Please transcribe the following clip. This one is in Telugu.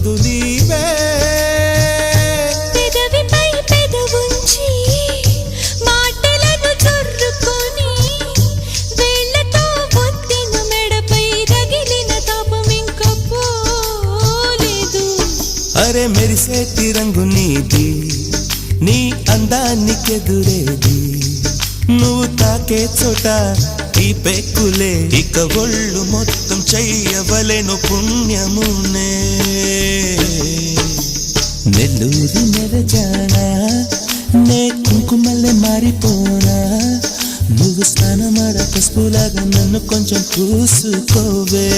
ముందు నీవే పెదవిపై పెదవుంచి మాటలను చొర్రుకొని వేళ్ళతో ఒత్తిన మెడపై రగిలిన తాపం ఇంక పోలేదు. అరే మెరిసేటి రంగు నీది, నీ అందానికెదురేది, నువ్వు తాకే చోట ఈ పెక్కులే, ఇక ఒళ్ళు మొత్తం చెయ్యవలెను పుణ్యమునే. నెల్లూరి నెరజానా నే కుంకుమల్లే మారిపోనా, నువ్వు స్నానమాడ పసుపులాగా నన్ను కొంచెం పూసుకోవే.